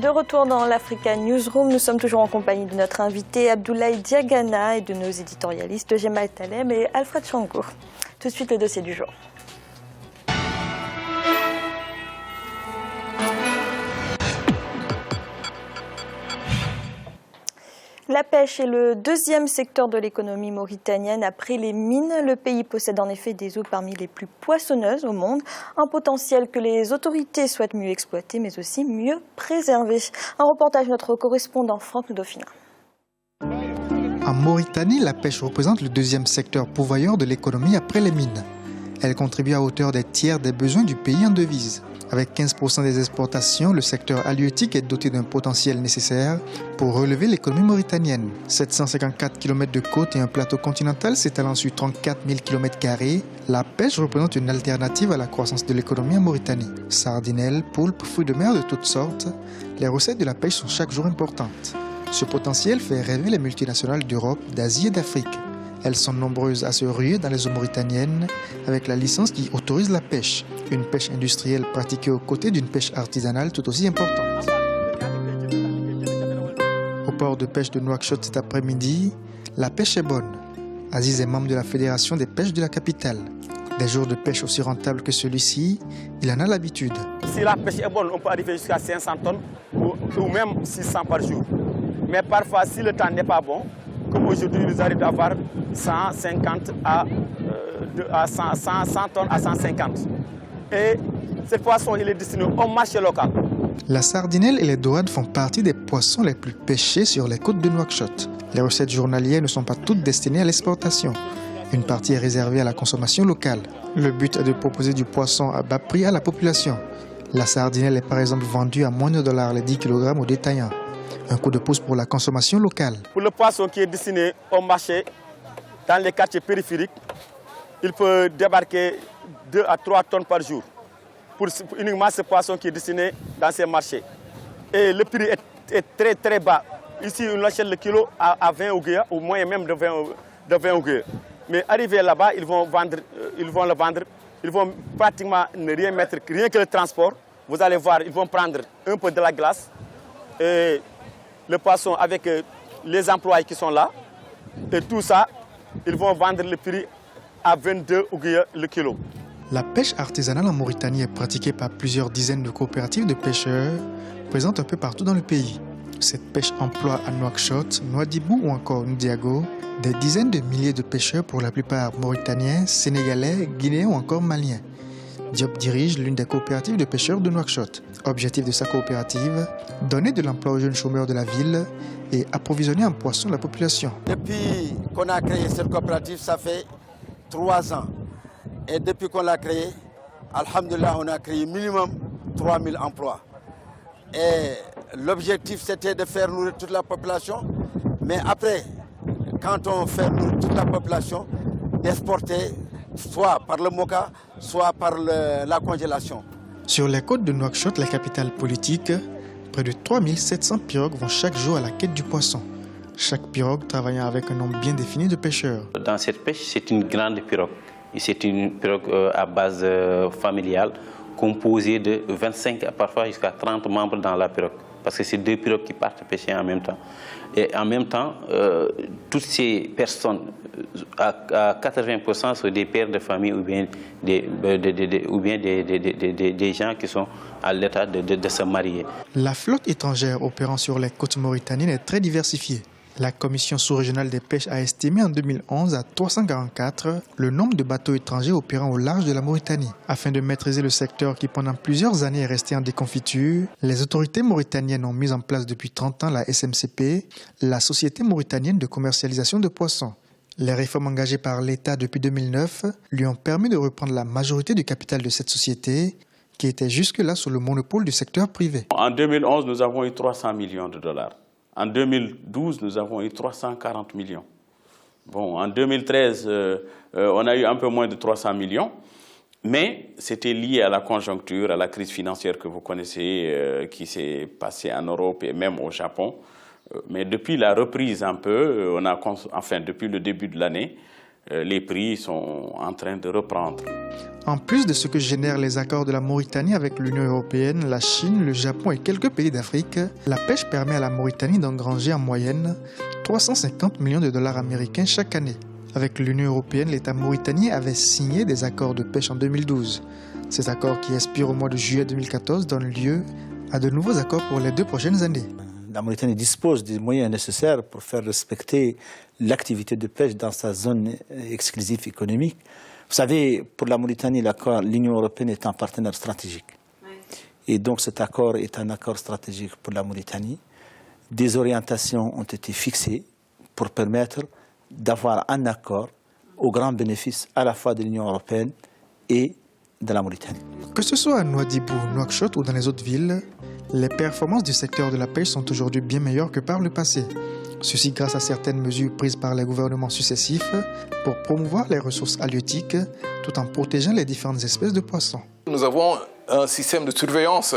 De retour dans l'Africa Newsroom, nous sommes toujours en compagnie de notre invité Abdoulaye Diagana et de nos éditorialistes Jemal Taleb et Alfred Chango. Tout de suite le dossier du jour. La pêche est le deuxième secteur de l'économie mauritanienne après les mines. Le pays possède en effet des eaux parmi les plus poissonneuses au monde, un potentiel que les autorités souhaitent mieux exploiter mais aussi mieux préserver. Un reportage de notre correspondant Franck Dauphin. En Mauritanie, la pêche représente le deuxième secteur pourvoyeur de l'économie après les mines. Elle contribue à hauteur des tiers des besoins du pays en devises. Avec 15% des exportations, le secteur halieutique est doté d'un potentiel nécessaire pour relever l'économie mauritanienne. 754 km de côte et un plateau continental s'étalant sur 34 000 km², la pêche représente une alternative à la croissance de l'économie en Mauritanie. Sardinelles, poulpes, fruits de mer de toutes sortes, les recettes de la pêche sont chaque jour importantes. Ce potentiel fait rêver les multinationales d'Europe, d'Asie et d'Afrique. Elles sont nombreuses à se ruer dans les eaux mauritaniennes avec la licence qui autorise la pêche, une pêche industrielle pratiquée aux côtés d'une pêche artisanale tout aussi importante. Au port de pêche de Nouakchott cet après-midi, la pêche est bonne. Aziz est membre de la Fédération des pêches de la capitale. Des jours de pêche aussi rentables que celui-ci, il en a l'habitude. Si la pêche est bonne, on peut arriver jusqu'à 500 tonnes ou même 600 par jour. Mais parfois, si le temps n'est pas bon, comme aujourd'hui, nous arrivons à avoir 150 à 100 tonnes à 150. Et ce poisson, il est destiné au marché local. La sardinelle et les dorades font partie des poissons les plus pêchés sur les côtes de Nouakchott. Les recettes journalières ne sont pas toutes destinées à l'exportation. Une partie est réservée à la consommation locale. Le but est de proposer du poisson à bas prix à la population. La sardinelle est par exemple vendue à moins de $ les 10 kg aux détaillants. Un coup de pouce pour la consommation locale. Pour le poisson qui est destiné au marché, dans les quartiers périphériques, il peut débarquer 2 à 3 tonnes par jour. Pour uniquement ce poisson qui est destiné dans ces marchés. Et le prix est très très bas. Ici, on achète le kilo à 20 ouguiya, ou moins même de 20 ouguiya. Mais arrivé là-bas, ils vont le vendre, ils vont pratiquement ne rien mettre, rien que le transport. Vous allez voir, ils vont prendre un peu de la glace. Et le poisson avec les employés qui sont là. Et tout ça, ils vont vendre le prix à 22 ouguiya le kilo. La pêche artisanale en Mauritanie est pratiquée par plusieurs dizaines de coopératives de pêcheurs présentes un peu partout dans le pays. Cette pêche emploie à Nouakchott, Nouadhibou ou encore Ndiago des dizaines de milliers de pêcheurs, pour la plupart mauritaniens, sénégalais, guinéens ou encore maliens. Diop dirige l'une des coopératives de pêcheurs de Nouakchott. Objectif de sa coopérative, donner de l'emploi aux jeunes chômeurs de la ville et approvisionner en poisson la population. Depuis qu'on a créé cette coopérative, ça fait 3 ans. Et depuis qu'on l'a créée, alhamdoulilah, on a créé minimum 3000 emplois. Et l'objectif, c'était de faire nourrir toute la population. Mais après, quand on fait nourrir toute la population, d'exporter soit par le moka, soit par la congélation. Sur les côtes de Nouakchott, la capitale politique, près de 3700 pirogues vont chaque jour à la quête du poisson. Chaque pirogue travaillant avec un nombre bien défini de pêcheurs. Dans cette pêche, c'est une grande pirogue. C'est une pirogue à base familiale, composée de 25 parfois jusqu'à 30 membres dans la pirogue. Parce que c'est 2 pirogues qui partent pêcher en même temps. Et en même temps, toutes ces personnes, à 80%, sont des pères de famille ou bien des gens qui sont à l'état de se marier. La flotte étrangère opérant sur les côtes mauritaniennes est très diversifiée. La Commission sous-régionale des pêches a estimé en 2011 à 344 le nombre de bateaux étrangers opérant au large de la Mauritanie. Afin de maîtriser le secteur qui pendant plusieurs années est resté en déconfiture, les autorités mauritaniennes ont mis en place depuis 30 ans la SMCP, la Société mauritanienne de commercialisation de poissons. Les réformes engagées par l'État depuis 2009 lui ont permis de reprendre la majorité du capital de cette société, qui était jusque-là sous le monopole du secteur privé. En 2011, nous avons eu 300 millions de dollars. En 2012, nous avons eu 340 millions. Bon, en 2013, on a eu un peu moins de 300 millions, mais c'était lié à la conjoncture, à la crise financière que vous connaissez, qui s'est passée en Europe et même au Japon. Mais depuis la reprise un peu, depuis le début de l'année, les prix sont en train de reprendre. En plus de ce que génèrent les accords de la Mauritanie avec l'Union européenne, la Chine, le Japon et quelques pays d'Afrique, la pêche permet à la Mauritanie d'engranger en moyenne 350 millions de dollars américains chaque année. Avec l'Union européenne, l'État mauritanien avait signé des accords de pêche en 2012. Ces accords qui expirent au mois de juillet 2014 donnent lieu à de nouveaux accords pour les 2 prochaines années. La Mauritanie dispose des moyens nécessaires pour faire respecter l'activité de pêche dans sa zone exclusive économique. Vous savez, pour la Mauritanie, l'Union européenne est un partenaire stratégique. Et donc cet accord est un accord stratégique pour la Mauritanie. Des orientations ont été fixées pour permettre d'avoir un accord au grand bénéfice à la fois de l'Union européenne et de la Mauritanie. Que ce soit à Nouadhibou, Nouakchott ou dans les autres villes, les performances du secteur de la pêche sont aujourd'hui bien meilleures que par le passé. Ceci grâce à certaines mesures prises par les gouvernements successifs pour promouvoir les ressources halieutiques tout en protégeant les différentes espèces de poissons. Nous avons un système de surveillance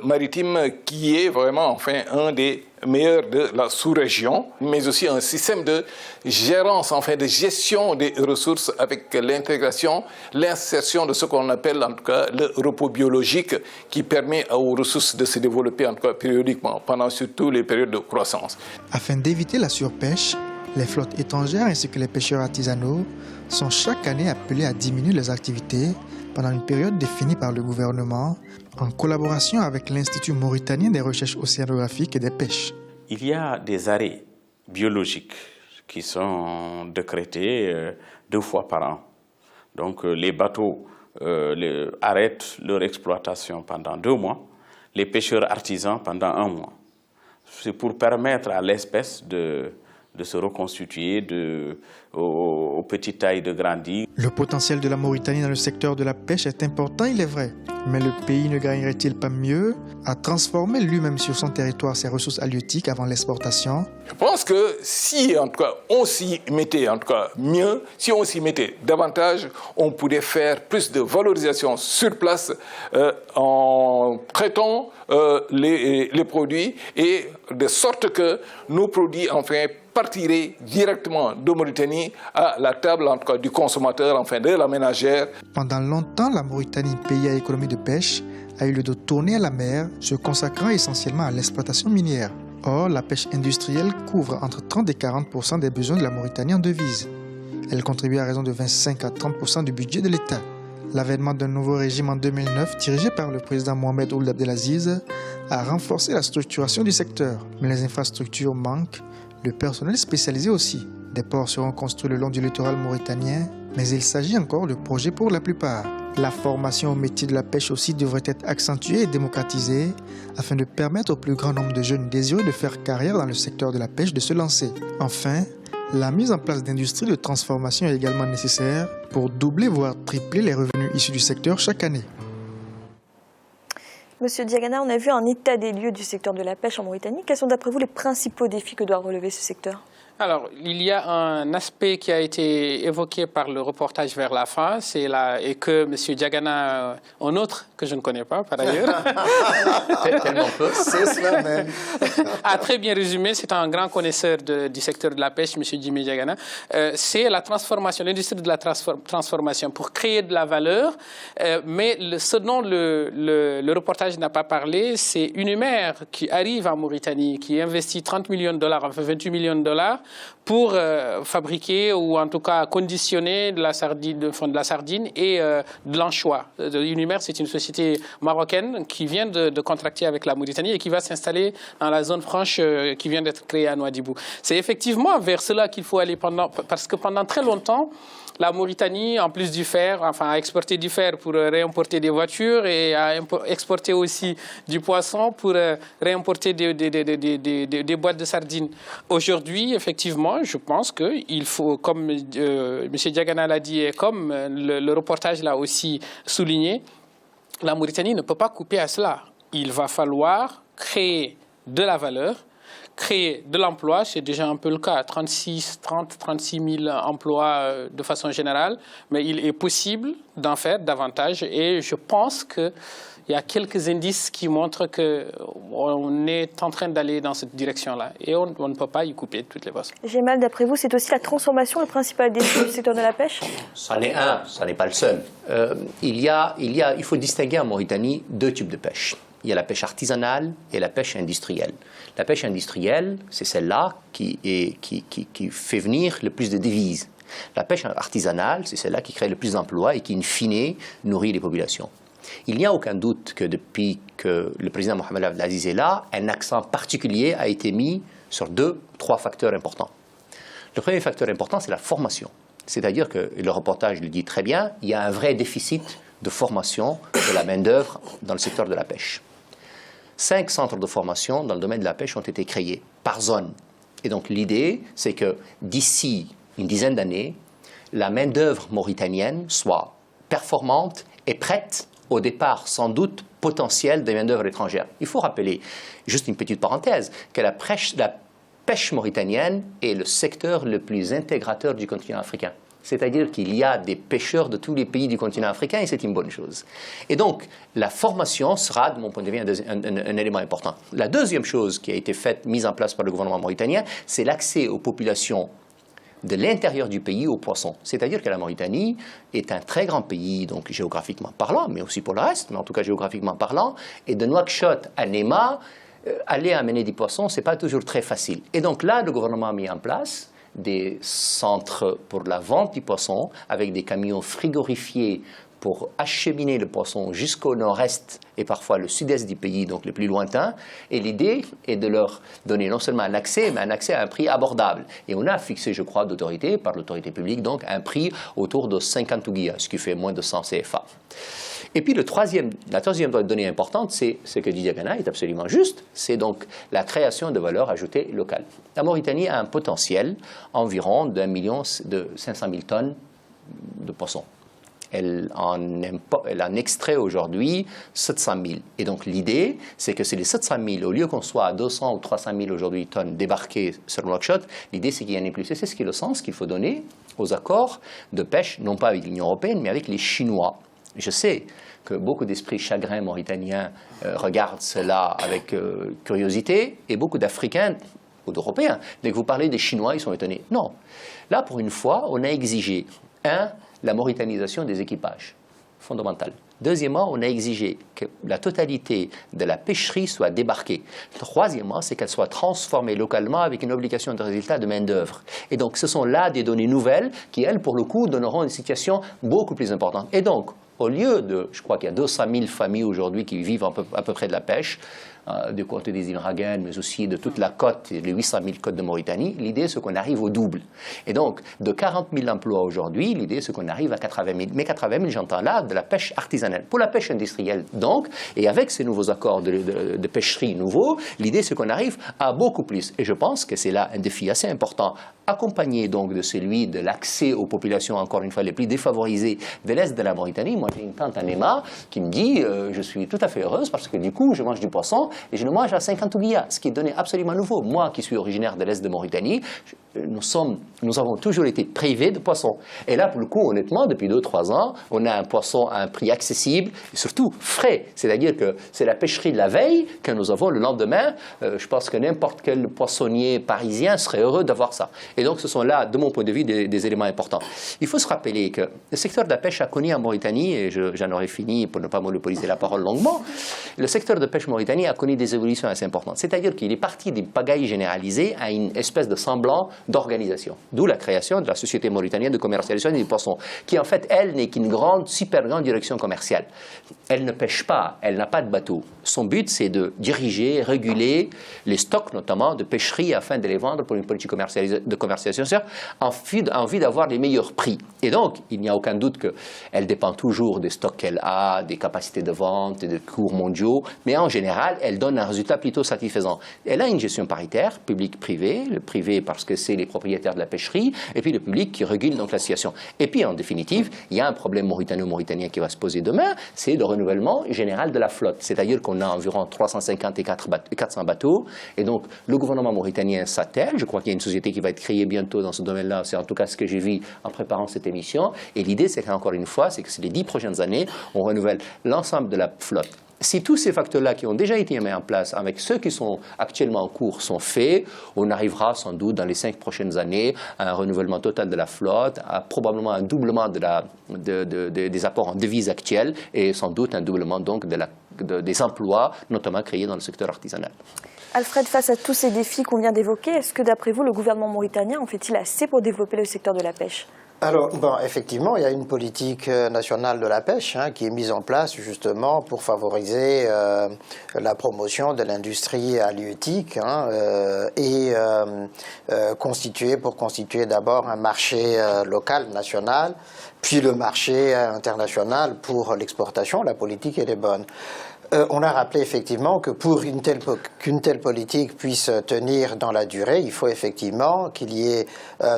maritime qui est vraiment un des meilleurs de la sous-région, mais aussi un système de gérance, de gestion des ressources avec l'intégration, l'insertion de ce qu'on appelle en tout cas le repos biologique qui permet aux ressources de se développer en tout cas périodiquement pendant surtout les périodes de croissance. Afin d'éviter la surpêche, les flottes étrangères ainsi que les pêcheurs artisanaux sont chaque année appelés à diminuer leurs activités pendant une période définie par le gouvernement en collaboration avec l'Institut mauritanien des recherches océanographiques et des pêches. Il y a des arrêts biologiques qui sont décrétés 2 fois par an. Donc les bateaux arrêtent leur exploitation pendant 2 mois, les pêcheurs artisans pendant 1 mois. C'est pour permettre à l'espèce de se reconstituer aux petites tailles de grandir. Le potentiel de la Mauritanie dans le secteur de la pêche est important, il est vrai. Mais le pays ne gagnerait-il pas mieux à transformer lui-même sur son territoire ses ressources halieutiques avant l'exportation? Je pense que si en tout cas on s'y mettait mieux, si on s'y mettait davantage, on pourrait faire plus de valorisation sur place en traitant les produits et de sorte que nos produits partiraient directement de Mauritanie à la table en tout cas du consommateur, de la ménagère. Pendant longtemps, la Mauritanie, pays à économie de pêche, a eu le dos tourné à la mer, se consacrant essentiellement à l'exploitation minière. Or, la pêche industrielle couvre entre 30 et 40% des besoins de la Mauritanie en devises. Elle contribue à raison de 25 à 30% du budget de l'État. L'avènement d'un nouveau régime en 2009, dirigé par le président Mohamed Ould Abdelaziz, a renforcé la structuration du secteur. Mais les infrastructures manquent, le personnel spécialisé aussi. Des ports seront construits le long du littoral mauritanien, mais il s'agit encore de projets pour la plupart. La formation au métier de la pêche aussi devrait être accentuée et démocratisée afin de permettre au plus grand nombre de jeunes désireux de faire carrière dans le secteur de la pêche de se lancer. Enfin, la mise en place d'industries de transformation est également nécessaire pour doubler voire tripler les revenus issus du secteur chaque année. Monsieur Diagana, on a vu un état des lieux du secteur de la pêche en Mauritanie. Quels sont d'après vous les principaux défis que doit relever ce secteur ? Alors, il y a un aspect qui a été évoqué par le reportage vers la fin, et que M. Diagana, un autre que je ne connais pas par ailleurs, C'est cela même. a très bien résumé. C'est un grand connaisseur du secteur de la pêche, M. Jimmy Diagana. C'est la transformation, l'industrie de la transformation pour créer de la valeur. Mais ce dont le reportage n'a pas parlé, c'est Unimer qui arrive en Mauritanie, qui investit 30 millions de dollars, enfin 28 millions de dollars, pour fabriquer ou en tout cas conditionner de la sardine et de l'anchois. Unimer, c'est une société marocaine qui vient de contracter avec la Mauritanie et qui va s'installer dans la zone franche qui vient d'être créée à Nouadhibou. C'est effectivement vers cela qu'il faut aller parce que pendant très longtemps, la Mauritanie, en plus du fer, a exporté du fer pour réimporter des voitures et a exporté aussi du poisson pour réimporter des boîtes de sardines. Aujourd'hui, effectivement, je pense qu'il faut, comme M. Diagana l'a dit et comme le reportage l'a aussi souligné, la Mauritanie ne peut pas couper à cela. Il va falloir créer de la valeur, créer de l'emploi, c'est déjà un peu le cas, 36 000 emplois de façon générale, mais il est possible d'en faire davantage et je pense qu'il il y a quelques indices qui montrent qu'on est en train d'aller dans cette direction-là. Et on ne peut pas y couper toutes les poissons. Gémal, d'après vous, c'est aussi la transformation le principal défi du secteur de la pêche? C'en est un, ça n'est pas le seul. Il faut distinguer en Mauritanie deux types de pêche. Il y a la pêche artisanale et la pêche industrielle. La pêche industrielle, c'est celle-là qui fait venir le plus de devises. La pêche artisanale, c'est celle-là qui crée le plus d'emplois et qui, in fine, nourrit les populations. Il n'y a aucun doute que depuis que le président Mohamed Abdelaziz est là, un accent particulier a été mis sur 2-3 facteurs importants. Le premier facteur important, c'est la formation. C'est-à-dire que, le reportage le dit très bien, il y a un vrai déficit de formation de la main-d'œuvre dans le secteur de la pêche. 5 centres de formation dans le domaine de la pêche ont été créés par zone. Et donc l'idée, c'est que d'ici une dizaine d'années, la main-d'œuvre mauritanienne soit performante et prête au départ, sans doute, potentiel des main-d'œuvre étrangères. Il faut rappeler, juste une petite parenthèse, que la pêche mauritanienne est le secteur le plus intégrateur du continent africain. C'est-à-dire qu'il y a des pêcheurs de tous les pays du continent africain et c'est une bonne chose. Et donc, la formation sera, de mon point de vue, un élément important. La deuxième chose qui a été mise en place par le gouvernement mauritanien, c'est l'accès aux populations de l'intérieur du pays aux poissons. C'est-à-dire que la Mauritanie est un très grand pays, donc géographiquement parlant, mais aussi pour le reste, mais en tout cas géographiquement parlant, et de Nouakchott à Néma, aller amener des poissons, ce n'est pas toujours très facile. Et donc là, le gouvernement a mis en place des centres pour la vente du poisson avec des camions frigorifiés pour acheminer le poisson jusqu'au nord-est et parfois le sud-est du pays, donc le plus lointain. Et l'idée est de leur donner non seulement un accès, mais un accès à un prix abordable. Et on a fixé, je crois, par l'autorité publique, donc un prix autour de 50 ouguiyas, ce qui fait moins de 100 CFA. Et puis la troisième donnée importante, c'est ce que dit Diagana est absolument juste, c'est donc la création de valeur ajoutée locale. La Mauritanie a un potentiel environ de 500 000 tonnes de poissons. Elle en extrait aujourd'hui 700 000. Et donc l'idée, c'est que c'est les 700 000, au lieu qu'on soit à 200 ou 300 000 aujourd'hui tonnes débarquées sur Nouakchott, l'idée c'est qu'il y en ait plus. Et c'est ce qui est le sens qu'il faut donner aux accords de pêche, non pas avec l'Union européenne, mais avec les Chinois. Je sais que beaucoup d'esprits chagrins mauritaniens regardent cela avec curiosité, et beaucoup d'Africains ou d'Européens, dès que vous parlez des Chinois, ils sont étonnés. Non. Là, pour une fois, on a exigé, la mauritanisation des équipages, fondamental. Deuxièmement, on a exigé que la totalité de la pêcherie soit débarquée. Troisièmement, c'est qu'elle soit transformée localement avec une obligation de résultat de main-d'œuvre. Et donc, ce sont là des données nouvelles qui, elles, pour le coup, donneront une situation beaucoup plus importante. Et donc, au lieu de, je crois qu'il y a 200 000 familles aujourd'hui qui vivent à peu près de la pêche, du côté des îles Raguenes, mais aussi de toute la côte, les 800 000 côtes de Mauritanie, l'idée c'est qu'on arrive au double. Et donc, de 40 000 emplois aujourd'hui, l'idée c'est qu'on arrive à 80 000. Mais 80 000, j'entends là, de la pêche artisanale. Pour la pêche industrielle, donc, et avec ces nouveaux accords de pêcherie nouveaux, l'idée c'est qu'on arrive à beaucoup plus. Et je pense que c'est là un défi assez important, accompagné donc de celui de l'accès aux populations, encore une fois, les plus défavorisées de l'Est de la Mauritanie. Moi, j'ai une tante à Néma qui me dit je suis tout à fait heureuse parce que du coup, je mange du poisson et je le mange à 50 ouguiyas, ce qui est donné absolument nouveau. Moi, qui suis originaire de l'Est de Mauritanie, nous avons toujours été privés de poissons. Et là, pour le coup, honnêtement, depuis 2-3 ans, on a un poisson à un prix accessible et surtout frais. C'est-à-dire que c'est la pêcherie de la veille que nous avons le lendemain. Je pense que n'importe quel poissonnier parisien serait heureux d'avoir ça. Et donc, ce sont là, de mon point de vue, des éléments importants. Il faut se rappeler que le secteur de la pêche a connu en Mauritanie, et j'en aurais fini pour ne pas monopoliser la parole longuement, le secteur de pêche Mauritanie a connu des évolutions assez importantes. C'est-à-dire qu'il est parti des pagailles généralisées à une espèce de semblant d'organisation. D'où la création de la Société mauritanienne de commercialisation des poissons, qui en fait, elle, n'est qu'une super grande direction commerciale. Elle ne pêche pas, elle n'a pas de bateau. Son but, c'est de diriger, réguler les stocks, notamment de pêcherie, afin de les vendre pour une politique de commercialisation, en vue d'avoir les meilleurs prix. Et donc, il n'y a aucun doute qu'elle dépend toujours des stocks qu'elle a, des capacités de vente, des cours mondiaux, mais en général, elle donne un résultat plutôt satisfaisant. Elle a une gestion paritaire, public-privé, le privé parce que c'est les propriétaires de la pêcherie, et puis le public qui régule donc la situation. Et puis, en définitive, il y a un problème mauritano-mauritanien qui va se poser demain, c'est le renouvellement général de la flotte. C'est-à-dire qu'on a environ 350 et 400 bateaux, et donc le gouvernement mauritanien s'attelle, je crois qu'il y a une société qui va être créée bientôt dans ce domaine-là, c'est en tout cas ce que j'ai vu en préparant cette émission, et l'idée, c'est qu'encore une fois, c'est que ces les 10 prochaines années, on renouvelle l'ensemble de la flotte. Si tous ces facteurs-là qui ont déjà été mis en place avec ceux qui sont actuellement en cours sont faits, on arrivera sans doute dans les 5 prochaines années à un renouvellement total de la flotte, à probablement un doublement des apports en devises actuels et sans doute un doublement donc des emplois, notamment créés dans le secteur artisanal. Alfred, face à tous ces défis qu'on vient d'évoquer, est-ce que d'après vous, le gouvernement mauritanien en fait-il assez pour développer le secteur de la pêche ? Alors, effectivement, il y a une politique nationale de la pêche qui est mise en place justement pour favoriser la promotion de l'industrie halieutique et constituer d'abord un marché local, national, puis le marché international pour l'exportation. La politique, elle est bonne. On a rappelé effectivement que pour qu'une telle politique puisse tenir dans la durée, il faut effectivement qu'il y ait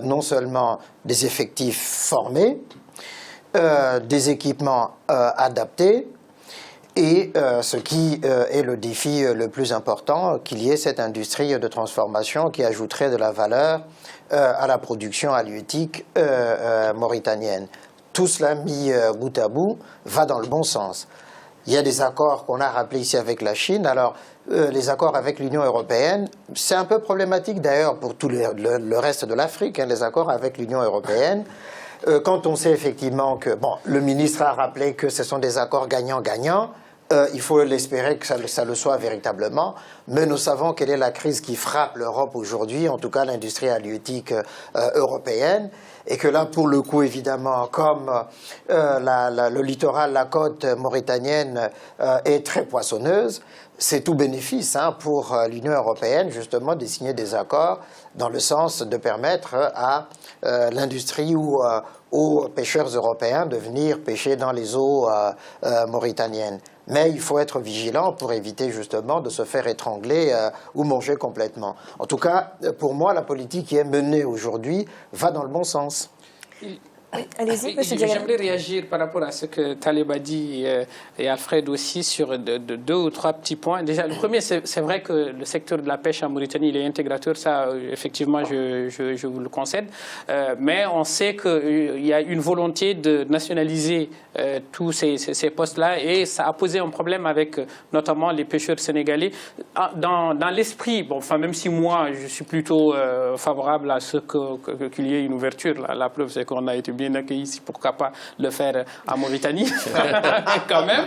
non seulement des effectifs formés, des équipements adaptés, et ce qui est le défi le plus important, qu'il y ait cette industrie de transformation qui ajouterait de la valeur à la production halieutique mauritanienne. Tout cela mis bout à bout va dans le bon sens. Il y a des accords qu'on a rappelés ici avec la Chine. Alors, les accords avec l'Union européenne, c'est un peu problématique d'ailleurs pour tout le reste de l'Afrique, les accords avec l'Union européenne. Quand on sait effectivement que, le ministre a rappelé que ce sont des accords gagnant-gagnant, il faut l'espérer que ça le soit véritablement, mais nous savons quelle est la crise qui frappe l'Europe aujourd'hui, en tout cas l'industrie halieutique européenne, et que là, pour le coup, évidemment, comme le littoral, la côte mauritanienne est très poissonneuse, c'est tout bénéfice pour l'Union européenne, justement, de signer des accords dans le sens de permettre à l'industrie ou aux pêcheurs européens de venir pêcher dans les eaux mauritaniennes. Mais il faut être vigilant pour éviter justement de se faire étrangler ou manger complètement. En tout cas, pour moi, la politique qui est menée aujourd'hui va dans le bon sens. Allez-y, monsieur Diagana. J'aimerais réagir par rapport à ce que Taleb a dit et Alfred aussi sur deux ou trois petits points. Déjà, le premier, c'est vrai que le secteur de la pêche en Mauritanie, il est intégrateur, ça, effectivement, je vous le concède. Mais on sait qu'il y a une volonté de nationaliser tous ces postes-là et ça a posé un problème avec notamment les pêcheurs sénégalais. Dans l'esprit, même si moi, je suis plutôt favorable à ce qu'il y ait une ouverture, la preuve, c'est qu'on a été bien accueillis ici, pourquoi pas le faire en Mauritanie, quand même.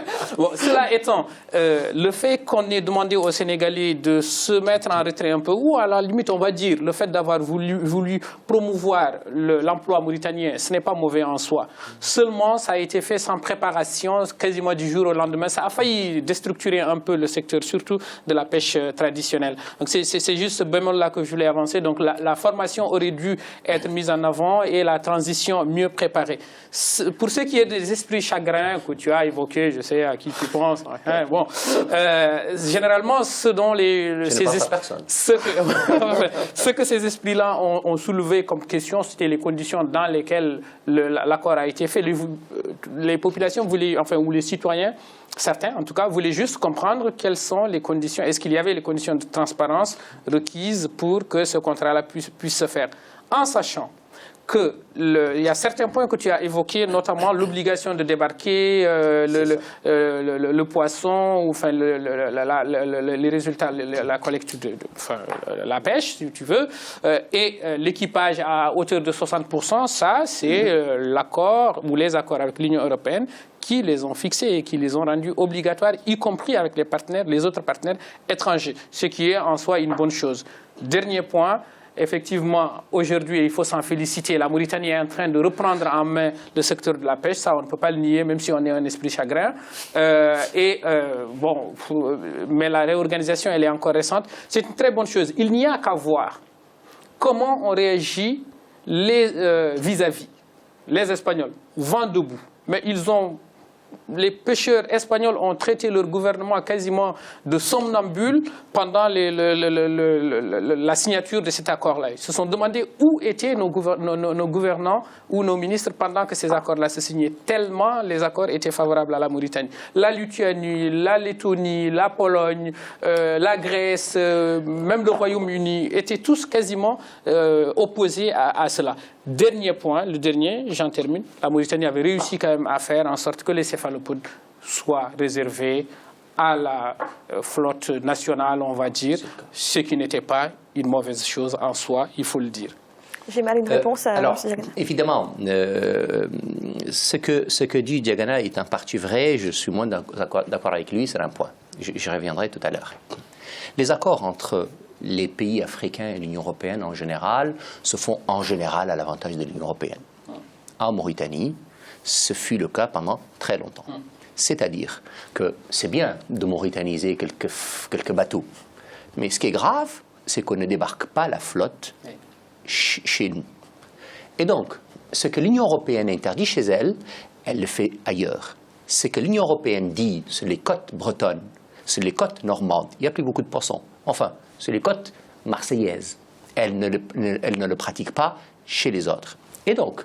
Cela étant, le fait qu'on ait demandé aux Sénégalais de se mettre en retrait un peu, ou à la limite, on va dire, le fait d'avoir voulu promouvoir l'emploi mauritanien, ce n'est pas mauvais en soi. Seulement, ça a été fait sans préparation, quasiment du jour au lendemain. Ça a failli déstructurer un peu le secteur, surtout de la pêche traditionnelle. Donc, c'est juste ce bémol-là que je voulais avancer. Donc, la formation aurait dû être mise en avant et la transition mieux préparée. Pour ce qui est des esprits chagrins que tu as évoqués, je sais à qui tu penses, généralement, ce que ces esprits-là ont soulevé comme question, c'était les conditions dans lesquelles l'accord a été fait. Les populations voulaient, ou les citoyens, certains en tout cas, voulaient juste comprendre quelles sont les conditions, est-ce qu'il y avait les conditions de transparence requises pour que ce contrat-là puisse se faire. En sachant qu'il y a certains points que tu as évoqués, notamment l'obligation de débarquer, le poisson, les résultats, la collecte, la pêche, si tu veux, et l'équipage à hauteur de 60%, ça, c'est l'accord ou les accords avec l'Union européenne qui les ont fixés et qui les ont rendus obligatoires, y compris avec les autres partenaires étrangers, ce qui est en soi une bonne chose. Dernier point. Effectivement, aujourd'hui, il faut s'en féliciter. La Mauritanie est en train de reprendre en main le secteur de la pêche. Ça, on ne peut pas le nier, même si on est un esprit chagrin. Mais la réorganisation, elle est encore récente. C'est une très bonne chose. Il n'y a qu'à voir comment on réagit vis-à-vis. Les Espagnols, vent debout. Mais les pêcheurs espagnols ont traité leur gouvernement quasiment de somnambule pendant la signature de cet accord-là. Ils se sont demandé où étaient nos gouvernants ou nos ministres pendant que ces accords-là se signaient, tellement les accords étaient favorables à la Mauritanie. La Lituanie, la Lettonie, la Pologne, la Grèce, même le Royaume-Uni étaient tous quasiment opposés à cela. Dernier point, j'en termine, la Mauritanie avait réussi quand même à faire en sorte que les céphalopodes soient réservés à la flotte nationale, on va dire, ce qui n'était pas une mauvaise chose en soi, il faut le dire. J'ai mal une réponse à alors, M. Diagana. Évidemment, ce que dit Diagana est en partie vrai, je suis moins d'accord avec lui sur un point. J'y reviendrai tout à l'heure. Les accords entre les pays africains et l'Union européenne en général se font en général à l'avantage de l'Union européenne. En Mauritanie, ce fut le cas pendant très longtemps. C'est-à-dire que c'est bien de mauritaniser quelques bateaux, mais ce qui est grave, c'est qu'on ne débarque pas la flotte chez nous. Et donc, ce que l'Union européenne interdit chez elle, elle le fait ailleurs. Ce que l'Union européenne dit sur les côtes bretonnes, sur les côtes normandes, il n'y a plus beaucoup de poissons. Enfin, sur les côtes marseillaises, elle ne le pratique pas chez les autres. Et donc,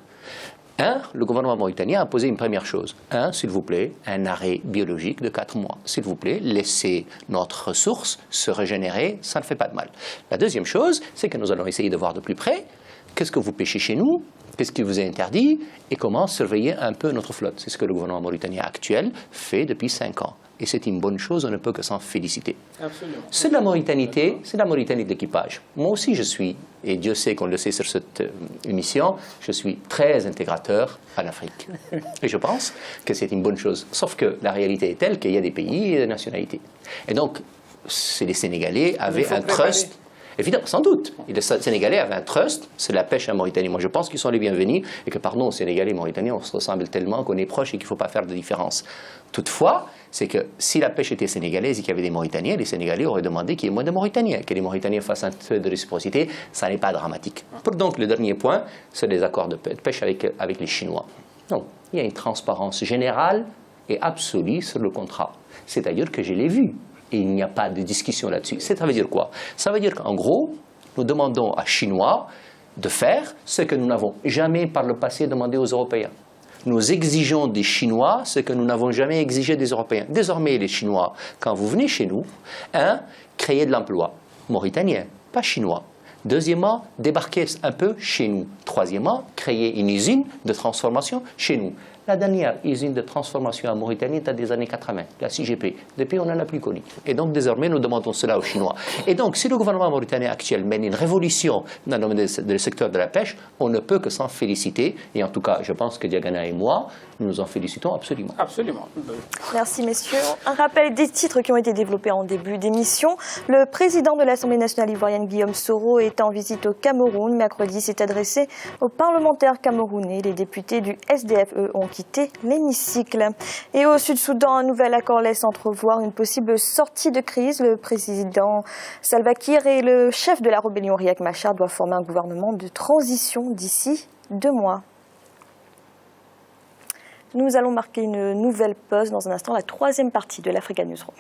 le gouvernement mauritanien a posé une première chose. S'il vous plaît, un arrêt biologique de 4 mois. S'il vous plaît, laissez notre ressource se régénérer, ça ne fait pas de mal. La deuxième chose, c'est que nous allons essayer de voir de plus près qu'est-ce que vous pêchez chez nous, qu'est-ce qui vous est interdit et comment surveiller un peu notre flotte. C'est ce que le gouvernement mauritanien actuel fait depuis 5 ans. Et c'est une bonne chose, on ne peut que s'en féliciter. Absolument. C'est de la Mauritanie, c'est la Mauritanie de l'équipage. Moi aussi je suis, et Dieu sait qu'on le sait sur cette émission, je suis très intégrateur en Afrique. Et je pense que c'est une bonne chose. Sauf que la réalité est telle qu'il y a des pays et des nationalités. Et donc, les Sénégalais avaient un trust. Évidemment, sans doute. Et les Sénégalais avaient un trust, c'est la pêche en Mauritanie. Moi, je pense qu'ils sont les bienvenus et que, pardon, Sénégalais et Mauritaniens, on se ressemble tellement qu'on est proches et qu'il ne faut pas faire de différence. Toutefois, c'est que si la pêche était sénégalaise et qu'il y avait des Mauritaniens, les Sénégalais auraient demandé qu'il y ait moins de Mauritaniens. Que les Mauritaniens fassent un peu de réciprocité, ça n'est pas dramatique. Pour donc, le dernier point, c'est les accords de pêche avec les Chinois. Non, il y a une transparence générale et absolue sur le contrat. C'est-à-dire que je l'ai vu. Et il n'y a pas de discussion là-dessus. Ça veut dire quoi? Ça veut dire qu'en gros, nous demandons aux Chinois de faire ce que nous n'avons jamais par le passé demandé aux Européens. Nous exigeons des Chinois ce que nous n'avons jamais exigé des Européens. Désormais, les Chinois, quand vous venez chez nous, créez de l'emploi mauritanien, pas chinois. Deuxièmement, débarquez un peu chez nous. Troisièmement, créez une usine de transformation chez nous. La dernière usine de transformation en Mauritanie date des années 80, la CGP. Depuis, on n'en a plus connu. Et donc, désormais, nous demandons cela aux Chinois. Et donc, si le gouvernement mauritanien actuel mène une révolution dans le domaine du secteur de la pêche, on ne peut que s'en féliciter. Et en tout cas, je pense que Diagana et moi, nous en félicitons absolument. Absolument. Merci, messieurs. Un rappel des titres qui ont été développés en début d'émission. Le président de l'Assemblée nationale ivoirienne, Guillaume Soro, est en visite au Cameroun. Mercredi, s'est adressé aux parlementaires camerounais. Les députés du SDFE ont quitté l'hémicycle. Et au Sud-Soudan, un nouvel accord laisse entrevoir une possible sortie de crise. Le président Salva Kiir et le chef de la rébellion Riek Machar doivent former un gouvernement de transition d'ici 2 mois. Nous allons marquer une nouvelle pause dans un instant, la 3e partie de l'Africa Newsroom.